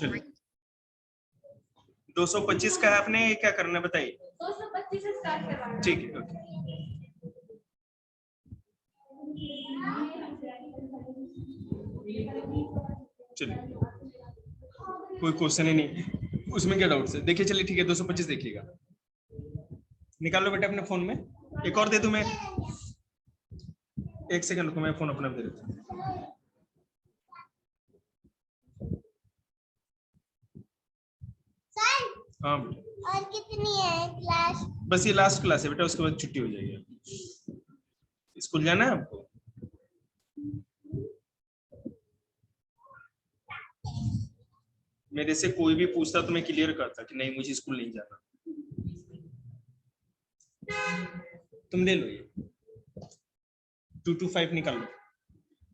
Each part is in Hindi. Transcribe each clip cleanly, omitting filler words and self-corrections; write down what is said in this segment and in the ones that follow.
चलिए 225 का है, आपने क्या करना है बताइए। 225 से स्टार्ट करवाना। ठीक है, ओके। चलिए कोई क्वेश्चन ही नहीं, उसमें क्या डाउट है? देखिए चलिए ठीक है, 225 देखिएगा, निकाल लो बेटा अपने फोन में। एक और दे दूं मैं, एक सेकंड रुको, मैं फोन अपना दे देता हूं। हाँ बेटा, और कितनी है क्लास? बस ये लास्ट क्लास है बेटा, उसके बाद छुट्टी हो जाएगी। स्कूल जाना है आपको? मेरे से कोई भी पूछता तो मैं क्लियर करता कि नहीं मुझे स्कूल नहीं जाना। तुम ले लो ये 225 निकाल लो।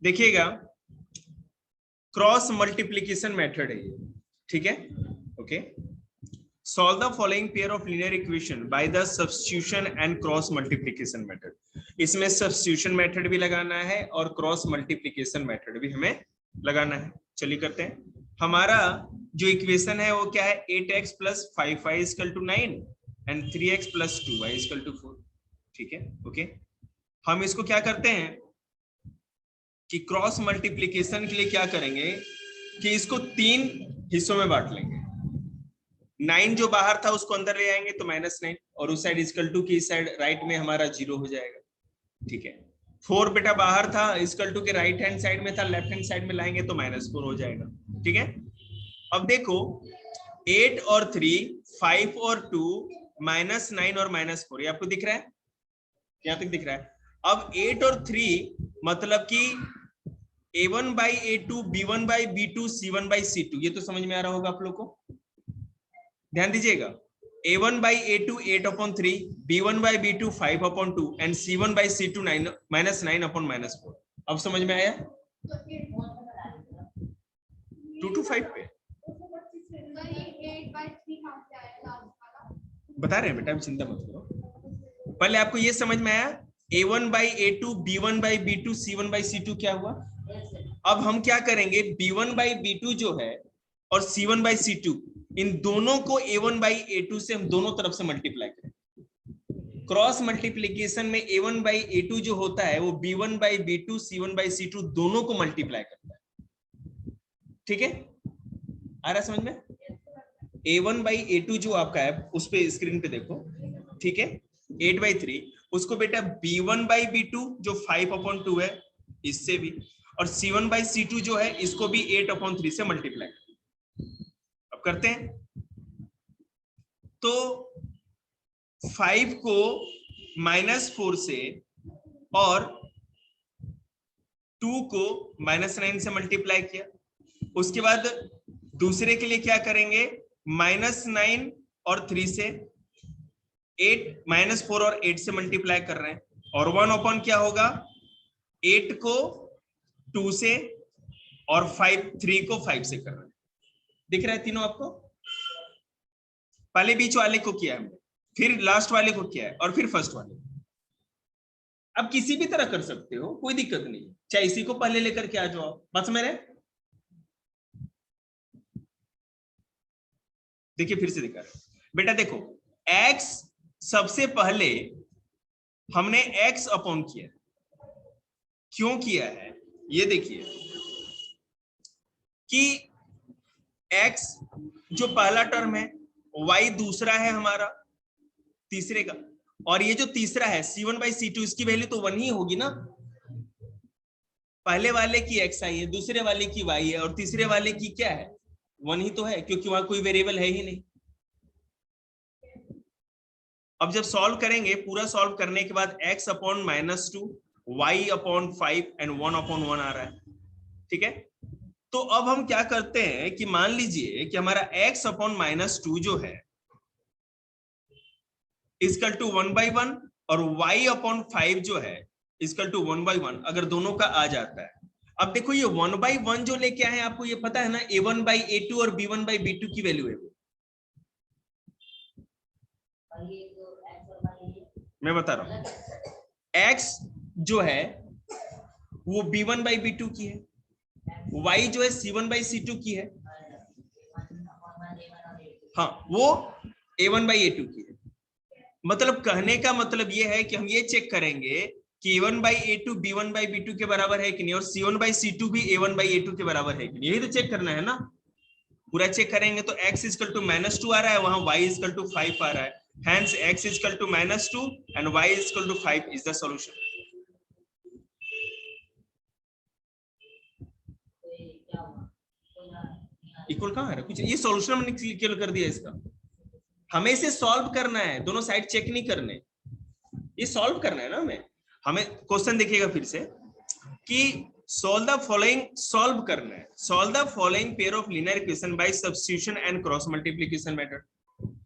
देखिएगा क्रॉस मल्टीप्लीकेशन मेथड है ये, ठीक है, okay. Solve the following pair of linear equation by the substitution and cross multiplication method. इसमें सब्स्टिट्यूशन मेथड भी लगाना है और क्रॉस मल्टीप्लीकेशन मेथड भी हमें लगाना है। चलिए करते हैं। हमारा जो इक्वेशन है वो क्या है, 8x + 5y = 9 and 3x + 2y = 4, ठीक है, ओके। हम इसको क्या करते हैं कि क्रॉस मल्टीप्लीकेशन के लिए क्या करेंगे कि इसको 3 हिस्सों में बांट लेंगे। 9 जो बाहर था उसको अंदर ले आएंगे तो -9, और उस साइड = की साइड राइट में हमारा 0 हो जाएगा, ठीक है। 4 बेटा बाहर था, = के राइट हैंड साइड में था, लेफ्ट हैंड साइड में लाएंगे तो -4 हो जाएगा, ठीक है। अब देखो 8 और 3, 5 और 2, -9 और -4, ये आपको दिख रहा है, यहां तक दिख रहा है। अब 8 और 3 मतलब कि A1/A2, B1/B2, C1/C2, ये तो समझ में आ रहा होगा आप लोग को। ध्यान दीजिएगा, A1/A2 8/3, B1/B2 5/2 एंड C1/C2 -9/-4। अब समझ में आया 225 पे? बता रहे हैं बेटा, चिंता मत करो। पहले आपको ये समझ में आया A1/A2, B1/B2, C1/C2 क्या हुआ। अब हम क्या करेंगे, B1/B2 जो है और C1/C2, इन दोनों को A1/A2 से हम दोनों तरफ से मल्टीप्लाई करें। क्रॉस मल्टीप्लीकेशन में A1/A2 जो होता है वो B1/B2, C1/C2 दोनों को मल्टीप्लाई करता है, ठीक है। आ रहा समझ में? A1/A2 जो आपका है उस पे स्क्रीन पे देखो, ठीक है, 8/3, उसको बेटा B1/B2 जो 5/2 है इससे भी, और C1/C2 जो है इसको भी 8/3 से मल्टीप्लाई। अब करते हैं तो 5 को -4 से और 2 को -9 से मल्टीप्लाई किया। उसके बाद दूसरे के लिए क्या करेंगे, -9 और 3 से, 8 -4 और 8 से मल्टीप्लाई कर रहे हैं, और 1 क्या होगा, 8 को 2 से और 3 को 5 से कर रहे हैं। दिख रहा है तीनों आपको? पहले बीच वाले को किया हमने, फिर लास्ट वाले को किया है, और फिर फर्स्ट वाले। अब किसी भी तरह कर सकते हो, कोई दिक्कत नहीं, चाहे इसी को पहले लेकर के आ जाओ, बस मेरे। देखिए फिर से दिखा रहा बेटा, देखो x सबसे पहले हमने x अपॉन किया, क्यों किया है ये देखिए कि x जो पहला टर्म है, y दूसरा है हमारा तीसरे का, और ये जो तीसरा है C1/C2 इसकी वैल्यू तो 1 ही होगी ना। पहले वाले की x आई है, दूसरे वाले की y है, और तीसरे वाले की क्या है, 1 ही तो है, क्योंकि वहां कोई वेरिएबल है ही नहीं। अब जब सॉल्व करेंगे, पूरा सॉल्व करने के बाद x/-2, y/5 एंड 1/1 आ रहा है, ठीक है। तो अब हम क्या करते हैं कि मान लीजिए कि हमारा x/-2 जो है = 1/1 और y/5 जो है = 1/1, अगर दोनों का आ जाता है। अब देखो ये 1/1 जो लेके आए हैं, आपको ये पता है ना A1/A2 और B1/B2 की वैल्यू है वो, मैं बता रहा हूं। x जो है वो B1/B2 की है, y जो है C1/C2 की है, हाँ वो a1/a2 की है। मतलब कहने का मतलब ये है कि हम ये चेक करेंगे कि a1/a2 b1/b2 के बराबर है कि नहीं, और c1/c2 भी a1/a2 के बराबर है कि नहीं, यही तो चेक करना है ना। पूरा चेक करेंगे तो x = -2 आ रहा है, वहां y = 5 आ रहा है, hence x = -2 and y = 5 is the solution. Equal कहां है कुछ, ये सॉल्यूशन हमने क्लियर कर दिया इसका। हमें इसे सॉल्व करना है, दोनों साइड चेक नहीं करने, ये सॉल्व करना है ना हमें क्वेश्चन देखिएगा फिर से कि solve the following, सॉल्व करना है, solve the following pair of linear equation by substitution and cross multiplication method।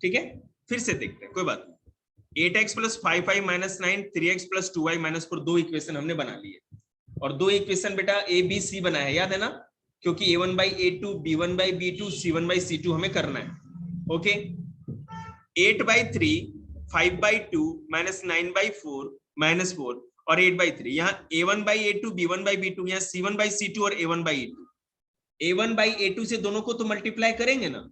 ठीक है, फिर से देखते हैं, कोई बात नहीं। 8x + 5y - 9 3x + 2y - 4 दो इक्वेशन हमने बना लिए, और दो इक्वेशन बेटा a b c बना है, याद है ना, क्योंकि a1/a2 b1/b2 c1/c2 हमें करना है। ओके, 8/3 5/2 -9/4 -4 और 8/3, यहाँ a1/a2 b1/b2, यहाँ c1/c2 और a1/a2। a1/a2 से दोनों को तो मल्टीप्लाई करेंगे ना,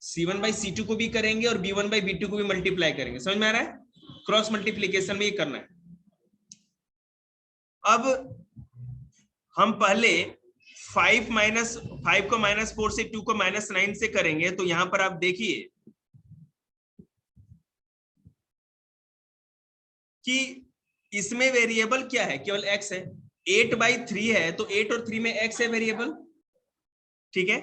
c1/c2 को भी करेंगे और b1/b2 को भी मल्टीप्लाई करेंगे, समझ में आ रहा है? क्रॉस मल्टीप्लीकेशन में ये करना है। अब हम पहले 5 को -4 से, 2 को -9 से करेंगे, तो यहां पर आप देखिए कि इसमें वेरिएबल क्या है, केवल x है। 8/3 है तो 8 और 3 में x है वेरिएबल, ठीक है,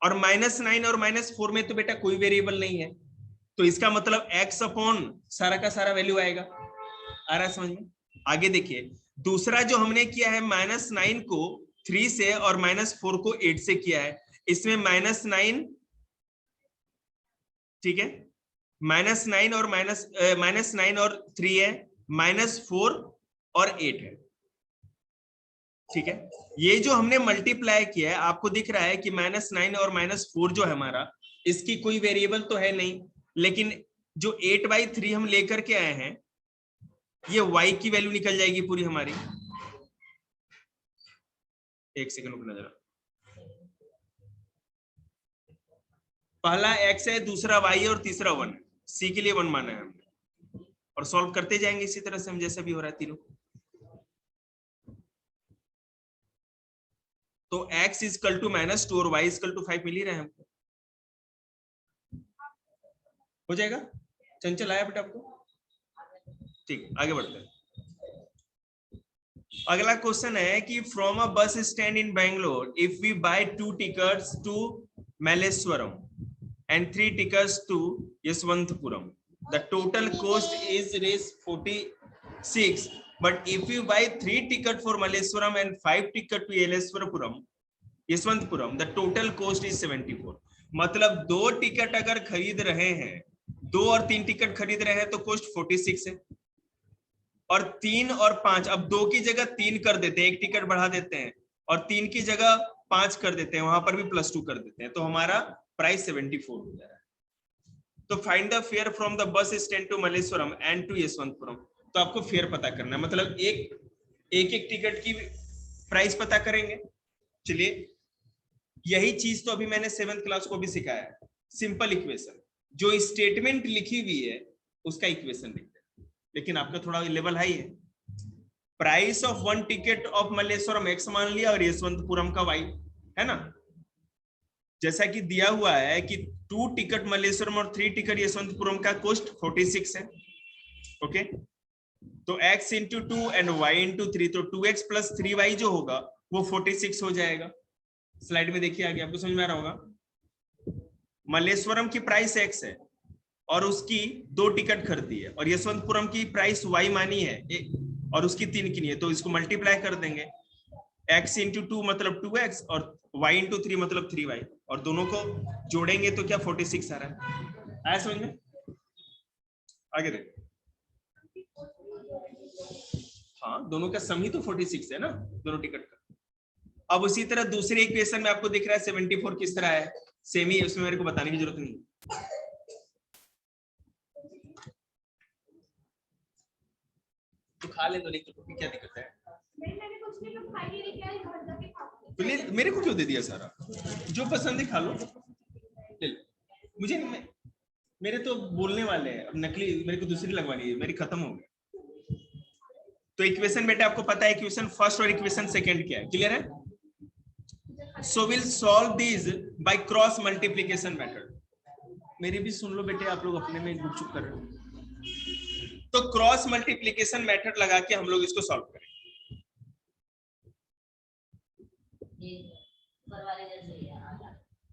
और -9 और -4 में तो बेटा कोई वेरिएबल नहीं है, तो इसका मतलब x अपॉन सारा का सारा वैल्यू आएगा। आ रहा है समझ में? आगे देखिए, दूसरा जो हमने किया है, -9 को 3 से और -4 को 8 से किया है, इसमें -9, ठीक है, -9 और -9 और 3 है, -4 और 8 है, ठीक है। ये जो हमने मल्टीप्लाई किया है, आपको दिख रहा है कि -9 और -4 जो है हमारा, इसकी कोई वेरिएबल तो है नहीं, लेकिन जो 8/3 हम लेकर के आए हैं, ये y की वैल्यू निकल जाएगी पूरी हमारी। एक सेकंड रुकना जरा, पहला x है, दूसरा y है और तीसरा 1 है, c के लिए 1 माना है हमने, और सॉल्व करते जाएंगे इसी तरह से हम, जैसा भी हो रहा है तीनों। तो x = -2 और y = 5 मिल ही रहा है हमको, हो जाएगा। चंचल आया बेटा आपको? ठीक, आगे बढ़ते हैं। अगला क्वेश्चन है कि from a bus stand in Bangalore, if we buy 2 tickets to Malleshwaram and 3 tickets to Yeshwanthpuram, the total cost is 46, but if you buy 3 tickets for Malleshwaram and 5 tickets to Yeshwanthpuram, the total cost is 74। मतलब 2 टिकट अगर खरीद रहे हैं, 2 और 3 टिकट खरीद रहे हैं तो कॉस्ट 46 है, और 3 और 5, अब 2 की जगह 3 कर देते हैं, एक टिकट बढ़ा देते हैं, और 3 की जगह 5 कर देते हैं, वहां पर भी +2 कर देते हैं, तो हमारा प्राइस 74 हो जा रहा है। तो find the fare from the bus stand to Malleshwaram and to Yeshwantpuram. तो आपको फेयर पता करना है, मतलब एक टिकट की प्राइस पता करेंगे। चलिए, यही चीज तो अभी मैंने 7th क्लास को भी सिखाया है, सिंपल इक्वेशन, जो स्टेटमेंट लिखी हुई है उसका इक्वेशन लिखते हैं, लेकिन आपका थोड़ा लेवल हाई है। Price of 1 ticket of Malleshwaram x मान लिया और यशवंतपुरम का y, है ना, जैसा कि दिया हुआ है कि 2 टिकट मल्लेश्वरम और 3 टिकट यशवंतपुरम का कॉस्ट 46 है। ओके, तो x × 2 एंड y × 3, तो 2x + 3y जो होगा वो 46 हो जाएगा। स्लाइड में देखिए आगे, आपको समझ में आ रहा होगा। मल्लेश्वरम की प्राइस x है और उसकी 2 टिकट खरीदी है, और यशवंतपुरम की प्राइस y मानी है और उसकी 3 की नहीं है, तो इसको मल्टीप्लाई कर देंगे, x × 2 मतलब 2x और y × 3 मतलब 3y, और दोनों को जोड़ेंगे तो क्या 46 आ रहा है। आया समझ में? आगे देखो, हाँ दोनों का सम ही तो 46 है ना, दोनों टिकट का। अब उसी तरह दूसरे इक्वेशन में आपको दिख रहा है 74 किस तरह है, सेम ही है, उसमें मेरे को बताने की जरूरत नहीं। तो खा ले, तो नहीं तो क्या दिक्कत है? मैंने कुछ नहीं, तुम खाइए नहीं, क्या घर जाके खाओ। तो मेरे को क्यों दे दिया सारा? जो पसंद है खा लो, ले लो। मुझे मेरे तो बोलने वाले हैं, अब नकली मेरे को दूसरी लगवानी है, मेरी खत्म हो गई। तो इक्वेशन बेटा आपको पता है, इक्वेशन फर्स्ट और इक्वेशन सेकंड क्या है, क्लियर है? So will solve this by cross multiplication method. मेरी भी सुन लो बेटे, आप लोग अपने में गुपचुप कर रहे हो। तो क्रॉस मल्टीप्लिकेशन मेथड लगा के हम लोग इसको सॉल्व करेंगे।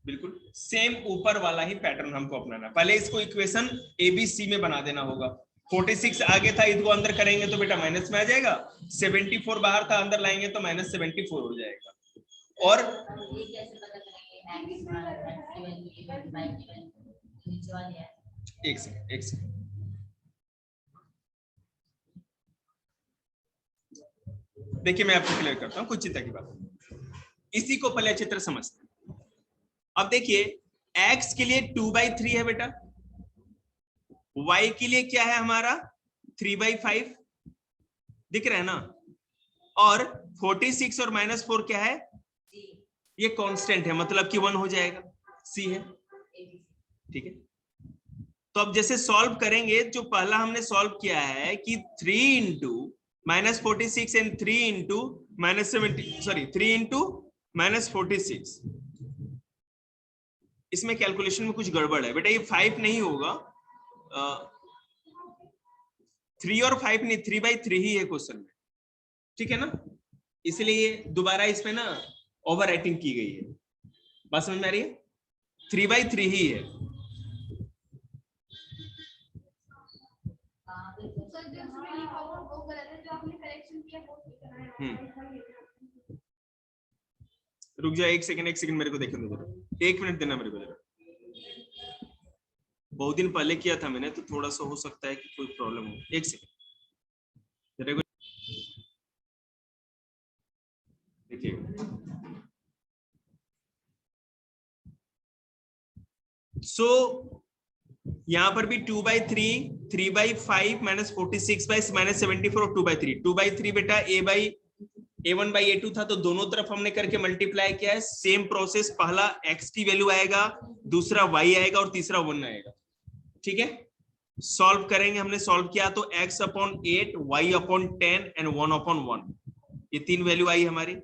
बिल्कुल सेम ऊपर वाला ही पैटर्न हमको अपनाना। पहले इसको इक्वेशन एबीसी में बना देना होगा। 46 आगे था, इसको अंदर करेंगे तो बेटा माइनस में आ जाएगा, 74 बाहर था, अंदर लाएंगे तो -74 हो जाएगा। और एक सेकंड देखिए, मैं आपको क्लियर करता हूं, कुछ चिंता की बात नहीं। इसी को पहले अच्छी तरह समझते हैं। अब देखिए, x के लिए 2/3 है बेटा, y के लिए क्या है हमारा 3/5, दिख रहा है ना? और 46 और -4 क्या है, ये कांस्टेंट है, मतलब कि 1 हो जाएगा, c है, ठीक है। तो अब जैसे सॉल्व करेंगे, जो पहला हमने सॉल्व किया है कि 3 इंटू -46 एंड 3 इंटू -3 इंटू -46, इसमें कैलकुलेशन में कुछ गड़बड़ है बेटा, ये 5 नहीं होगा, 3 और 5 नहीं, 3/3 ही है क्वेश्चन में, ठीक है ना? इसलिए दोबारा इसमें ना ओवर राइटिंग की गई है। बात समझ में आ रही है? 3/3 ही है। रुक जाओ एक सेकंड मेरे को देखने दो जरा, 1 मिनट देना मेरे को जरा। बहुत दिन पहले किया था मैंने, तो थोड़ा सा हो सकता है कि कोई प्रॉब्लम हो। 1 सेकंड देखिए। सो यहां पर भी 2/3, 3/5 -46 -74 और 2/3। 2/3 बेटा a1/a2 था, तो दोनों तरफ हमने करके मल्टीप्लाई किया है। सेम प्रोसेस, पहला x की वैल्यू आएगा, दूसरा y आएगा और तीसरा 1 आएगा, ठीक है। सॉल्व करेंगे, हमने सॉल्व किया तो x/8, y/10 एंड 1/1, ये 3 वैल्यू आई हमारी।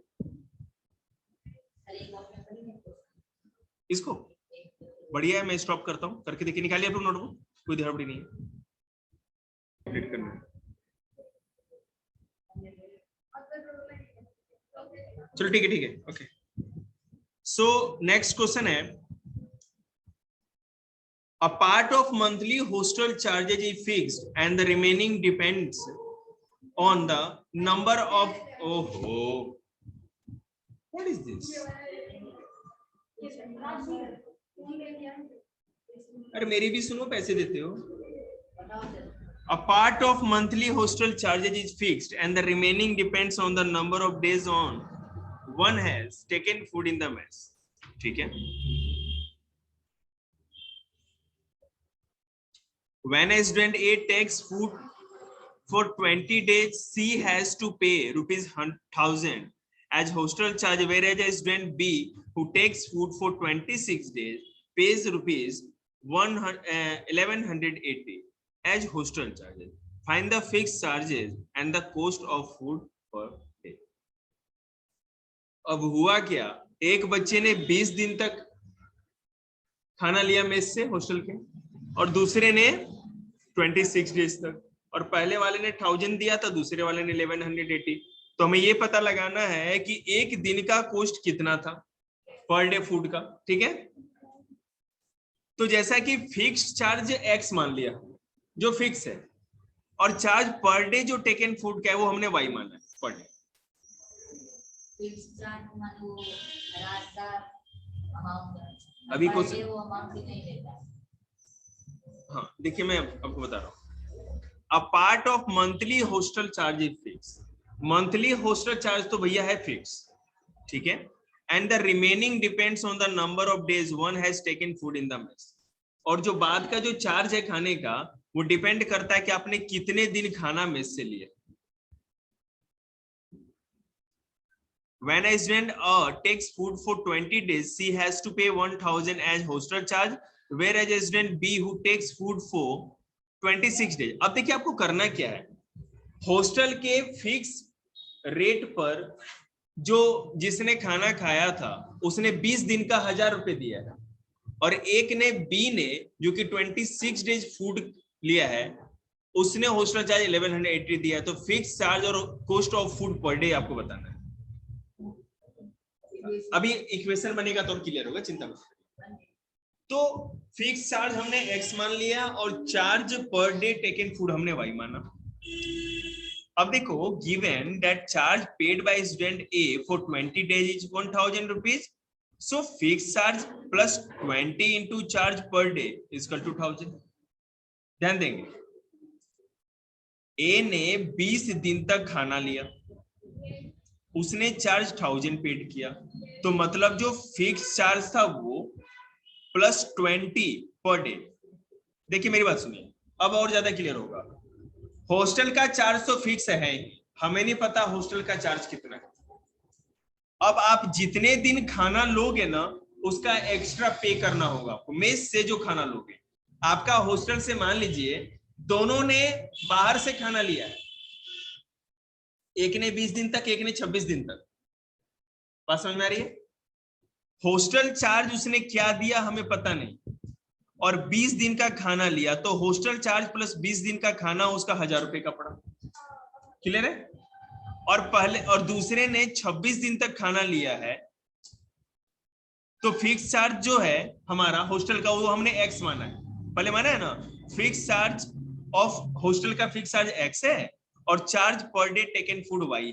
इसको बढ़िया है, मैं स्टॉप करता हूं, करके देखिए, निकालिए आप लोग नोटबुक, कोई हड़बड़ी नहीं है, कंप्लीट करना है। चलो ठीक है, ओके। सो नेक्स्ट क्वेश्चन है, a part of monthly hostel charges is fixed and the remaining depends on the number of, oh, what is this? अरे मेरी भी सुनो, पैसे देते हो। A part of monthly hostel charges is fixed and the remaining depends on the number of days on one has taken food in the mess, ठीक है। When a student A takes food for 20 days, C has to pay ₹1,000 as hostel charge, whereas a student B who takes food for 26 days pays ₹1,180 as hostel charges. Find the fixed charges and the cost of food per day. अब हुआ क्या, एक बच्चे ने 20 दिन तक खाना लिया मेस से हॉस्टल के, और दूसरे ने 26 डेज तक, और पहले वाले ने 1000 दिया था, दूसरे वाले ने 1180। तो हमें ये पता लगाना है कि एक दिन का कॉस्ट कितना था पर डे फूड का, ठीक है। तो जैसा कि फिक्स्ड चार्ज x मान लिया जो फिक्स है, और चार्ज पर डे जो टेकन फूड का है वो हमने y माना है पर डे। अभी कुछ हाँ देखिए, मैं आपको बता रहा हूँ, a part of monthly hostel charge is fix. Monthly hostel charge तो भैया है फिक्स, ठीक है, and the remaining depends on the number of days one has taken food in the mess. और जो बाद का जो चार्ज है खाने का, वो डिपेंड करता है कि आपने कितने दिन खाना मेस से लिया। When a student takes food for 20 days, she has to pay 1,000 as hostel charge, whereas a student B who takes food for 26 days. अब देखिए आपको करना क्या है, हॉस्टल के फिक्स रेट पर जो जिसने खाना खाया था उसने 20 दिन का 1000 रुपए दिया है, और एक ने बी ने जो कि 26 डेज फूड लिया है उसने हॉस्टल चार्ज 1180 दिया है। तो फिक्स चार्ज और cost of food per day आपको बताना है। अभी इक्वेशन बनेगा तो क्लियर होगा, चिंता मत करिए। तो फिक्स चार्ज हमने x मान लिया और charge per day taken food हमने y माना। अब देखो, given that charge paid by student A for 20 days is 1000 rupees, so fixed charge plus 20 into charge per day is equal to 1000। ध्यान देंगे, A ने 20 दिन तक खाना लिया, उसने चार्ज 1000 पेड किया, तो मतलब जो फिक्स चार्ज था वो प्लस 20 पर डे। देखिए मेरी बात सुनिए, अब और ज्यादा क्लियर होगा। हॉस्टल का चार्ज तो फिक्स है, हमें नहीं पता हॉस्टल का चार्ज कितना है। अब आप जितने दिन खाना लोगे ना उसका एक्स्ट्रा पे करना होगा आपको, मेस से जो खाना लोगे। आपका हॉस्टल से मान लीजिए दोनों ने बाहर से खाना लिया है, एक ने 20 दिन तक, एक ने 26 दिन तक। बात समझ में आ रही है? हॉस्टल चार्ज उसने क्या दिया हमें पता नहीं, और 20 दिन का खाना लिया, तो हॉस्टल चार्ज प्लस 20 दिन का खाना उसका 1000 रुपए का पड़ा। क्लियर है? और पहले और दूसरे ने 26 दिन तक खाना लिया है, तो फिक्स चार्ज जो है हमारा हॉस्टल का वो हमने x माना है, पहले माना है ना। फिक्स चार्ज ऑफ हॉस्टल का फिक्स चार्ज x है और charge per day taken food y है।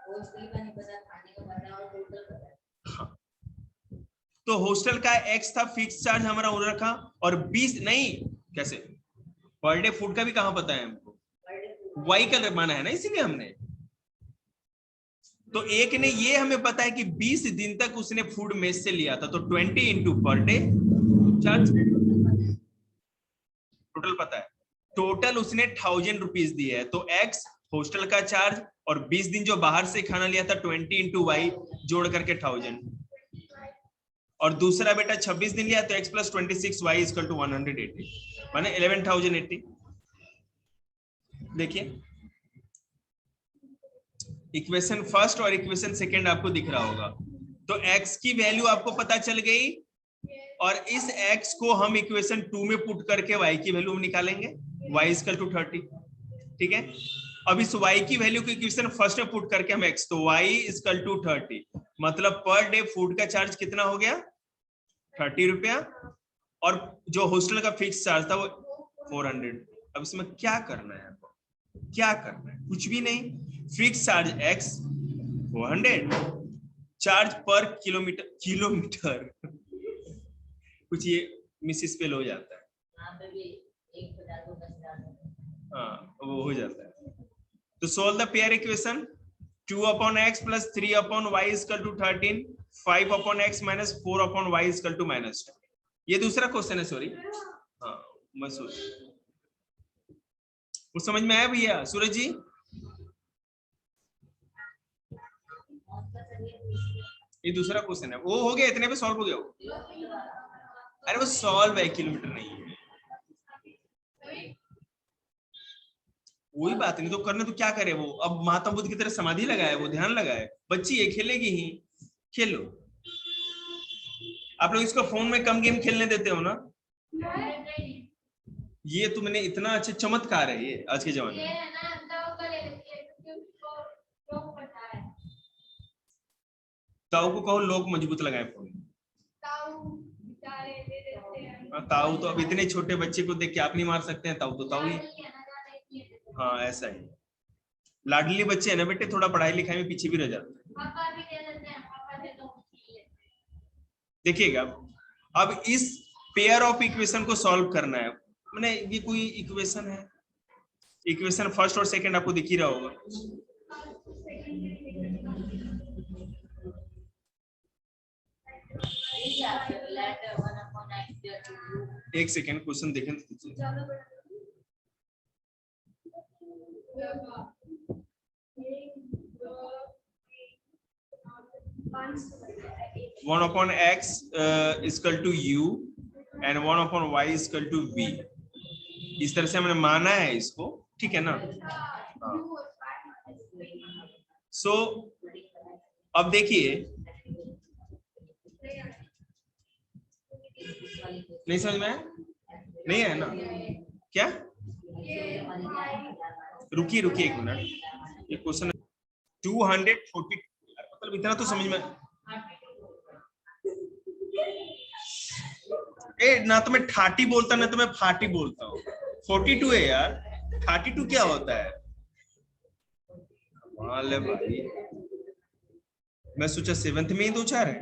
हॉस्टल का नहीं पता, खाने का पता और होटल का पता। हाँ। तो हॉस्टल का x था, फिक्स चार्ज हमारा वो रखा, और 20 नहीं, कैसे पर डे फूड का भी कहां पता है हमको, y का माना है ना, इसीलिए हमने। तो एक ने ये हमें पता है कि 20 दिन तक उसने फूड मेस से लिया था, तो 20 into per day charge, total पता है। टोटल उसने 1000 रुपीज दिए है, तो x हॉस्टल का चार्ज और 20 दिन जो बाहर से खाना लिया था 20 इंटू वाई जोड़ करके 1000, और दूसरा बेटा 26 दिन लिया तो x plus 26 y equal to 180, माने 11080। देखिए इक्वेशन फर्स्ट और इक्वेशन सेकंड आपको दिख रहा होगा। तो x की वैल्यू आपको पता चल गई, और इस x को हम इक्वेशन 2 में पुट करके y की वैल्यू निकालेंगे, y इक्वल टू 30। ठीक है, अब इस y की वैल्यू को इक्वेशन फर्स्ट में पुट करके हम x, तो y इक्वल टू 30, मतलब पर डे फूड का चार्ज कितना हो गया 30 रुपया, और जो हॉस्टल का फिक्स चार्ज था वो 400। अब इसमें क्या करना है आपको, क्या करना है? कुछ भी नहीं, फिक्स चार्ज x 400, चार्ज पर किलोमीटर कुछ ये मिस स्पेल हो जाता है, यहाँ पे भी 1000 को 10,000। हाँ वो हो जाता है। तो solve the pair equation, 2/x plus 3/y equal to 13, 5/x minus 4/y equal to -2। ये दूसरा क्वेश्चन है, सॉरी। हाँ मैं वो समझ में आया भैया सूरज जी? ये दूसरा क्वेश्चन है, वो हो गया, इतने पे सॉल्व हो गया वो। अरे वो सॉल्व है, किलोमीटर नहीं है, वही बात नहीं तो करने तो क्या करे वो। अब महात्मा बुद्ध की तरह समाधि लगाए, वो ध्यान लगाए, बच्ची ये खेलेगी ही, खेलो। आप लोग इसको फोन में कम गेम खेलने देते हो ना, ये तुमने इतना अच्छे चमत्कार है ये आज के जमाने में। ताऊ को कहो लोग मजबूत लगाए फोन में। ताऊ तो अब इतने छोटे बच्चे को देख के आप नहीं मार सकते हैं, ताऊ तो ताऊ ही। हाँ ऐसा ही, लाडली बच्चे है ना बेटे, थोड़ा पढ़ाई लिखाई में पीछे भी रह जाते हैं। देखिएगा, अब इस पेयर ऑफ इक्वेशन को सॉल्व करना है। मैंने ये कोई इक्वेशन है, इक्वेशन फर्स्ट और सेकंड आपको दिख ही रहा होगा। एक सेकेंड क्वेश्चन देखें तो 1/x equal to u and 1/y equal to v। इस तरह से हमने माना है इसको, ठीक है ना। सो अब देखिए, नहीं समझ में आया? नहीं है ना? क्या? रुकिए रुकिए एक मिनट, ये क्वेश्चन 242, मतलब इतना तो समझ में। ए ना तो मैं ठाटी बोलता ना तो मैं फाटी बोलता हूँ। 42 है यार, 32 क्या होता है? कमाल है भाई, मैं सोचा 7th में ही 2-4 है।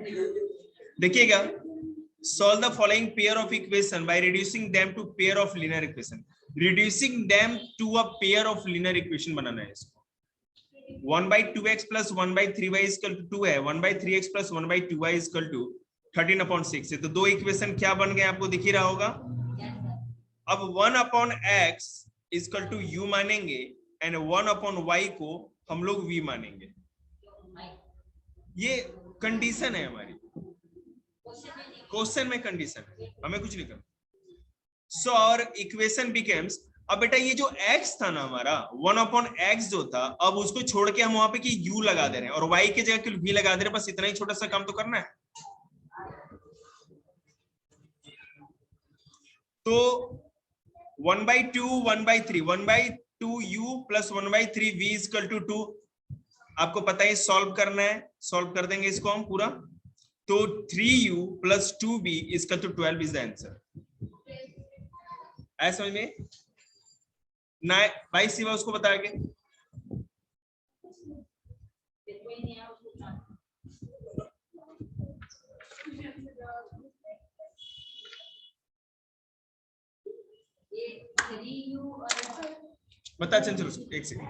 देखिएगा, solve the following pair of equation by reducing them to pair of linear equation। reducing them to a pair of linear equation बनाना है इसको। 1/2x plus 1/3y is equal to 2 है, 1/3x plus 1/2y is equal to 13/6 है। तो दो इक्वेशन क्या बन गए आपको दिख ही रहा होगा। अब 1/x is equal to u मानेंगे एंड 1/y को हम लोग v मानेंगे। ये कंडीशन है हमारी, क्वेश्चन में कंडीशन है, हमें कुछ नहीं करना। सो और इक्वेशन बिकम्स, अब बेटा ये जो x था ना हमारा 1/x जो था, अब उसको छोड़ के हम वहां पे कि u लगा दे रहे हैं और y की जगह के v लगा दे रहे हैं। बस इतना ही छोटा सा काम तो करना है। तो 1/2 1/3 1/2u plus 1/3v is equal to 2। आपको पता है सॉल्व करना है, सॉल्व कर देंगे इसको हम पूरा। तो 3u plus 2v is equal to 12 is the answer। ऐसा समझ में ना? भाई सिवा उसको बता के बता। चल उसको एक सेकंड।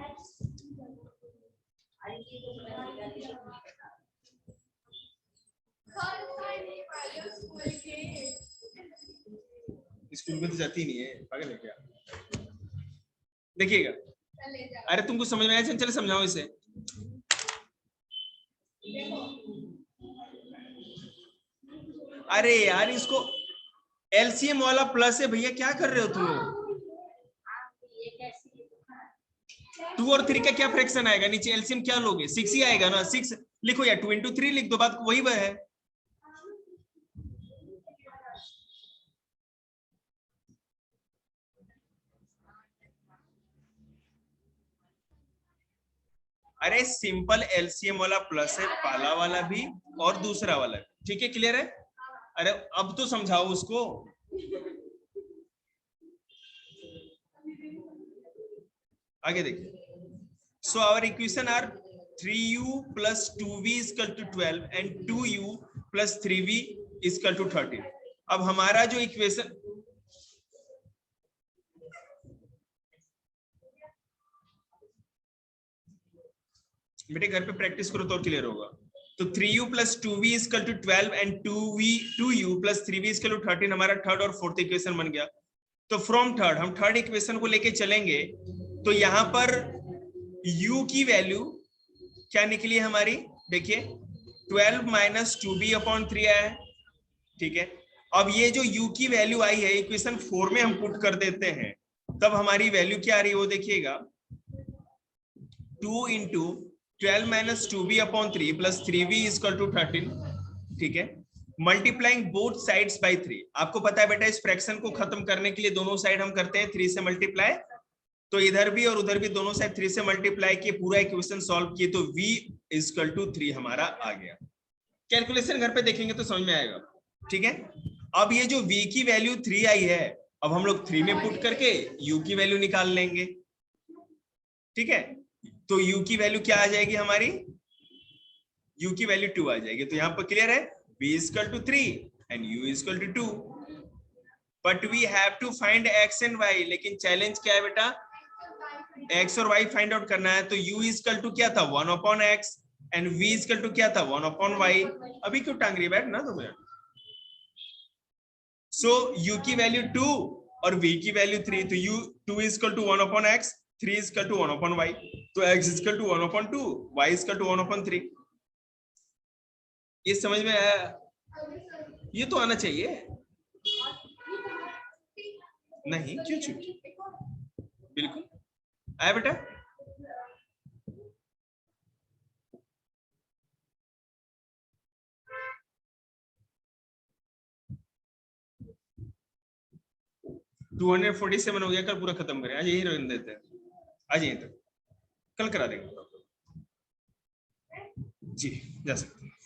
स्कूल में तो जाती नहीं है, पागल है क्या? देखिएगा, अरे तुमको समझ में आया? चल समझाओ इसे। अरे यार इसको एलसीएम वाला प्लस है भैया, क्या कर रहे हो तुम लोग? 2 और 3 का क्या फ्रैक्शन आएगा? नीचे एलसीएम क्या लोगे? 6 ही आएगा ना। 6 लिखो या 2 into 3 लिख दो, बात वही वह है। अरे सिंपल एलसीएम वाला प्लस है, पहला वाला भी और दूसरा वाला भी, ठीक है? क्लियर है? अरे अब तो समझाओ उसको। आगे देखिए। So our equation are 3u plus 2v is equal to 12 and 2u plus 3v is equal to 13। अब हमारा जो इक्वेशन, बेटे घर पे प्रैक्टिस करो तो और क्लियर होगा। तो 3u plus 2v is equal to 12 and 2u plus 3v is equal to 13 हमारा थर्ड और फोर्थ इक्वेशन बन गया। तो फ्रॉम थर्ड हम थर्ड इक्वेशन को लेके चलेंगे। तो यहां पर u की वैल्यू क्या निकली हमारी? देखिए 12 minus 2b/3 आया है, ठीक है। अब ये जो u की वैल्यू आई है इक्वेशन 4 में हम पुट कर देते हैं, तब हमारी वैल्यू क्या आ रही है वो देखिएगा। 2 into 12 minus 2b/3 plus 3v is equal to 13, ठीक है। Multiplying both sides by 3। आपको पता है बेटा इस फ्रैक्शन को खत्म करने के लिए दोनों साइड हम करते हैं 3 से मल्टीप्लाई। तो इधर भी और उधर भी दोनों साइड 3 से मल्टीप्लाई किए, पूरा इक्वेशन सॉल्व किए, तो v is equal to 3 हमारा आ गया। कैलकुलेशन घर पे देखेंगे तो समझ में आएगा, ठीक है। अब ये जो v की वैल्यू 3 आई है, अब हम लोग 3 में पुट करके u की वैल्यू निकाल लेंगे, ठीक है। तो u की वैल्यू क्या आ जाएगी हमारी? u की वैल्यू 2 आ जाएगी। तो यहाँ पर क्लियर है, v is equal to 3 and u is equal to 2। But we have to find x and y। लेकिन चैलेंज क्या है बेटा? x और y फाइंड आउट करना है। तो u is equal to क्या था? 1/x and v is equal to क्या था? 1/y। अभी क्यों टांग रही है? बैठ ना तो मिनट। सो u की वैल्यू 2 और v की वैल्यू 3। तो u 2 is equal to 1/x, 3 is equal to 1/y। तो x is equal to 1/2, y is equal to 1/3। ये समझ में आया? ये तो आना चाहिए। नहीं क्यों छुट्टी, बिल्कुल आया बेटा। टू 247 हो गया, कल पूरा खत्म करें, आज यही रहने देते हैं, आज यहीं तक, कल करा देंगे जी, जा सकते हैं।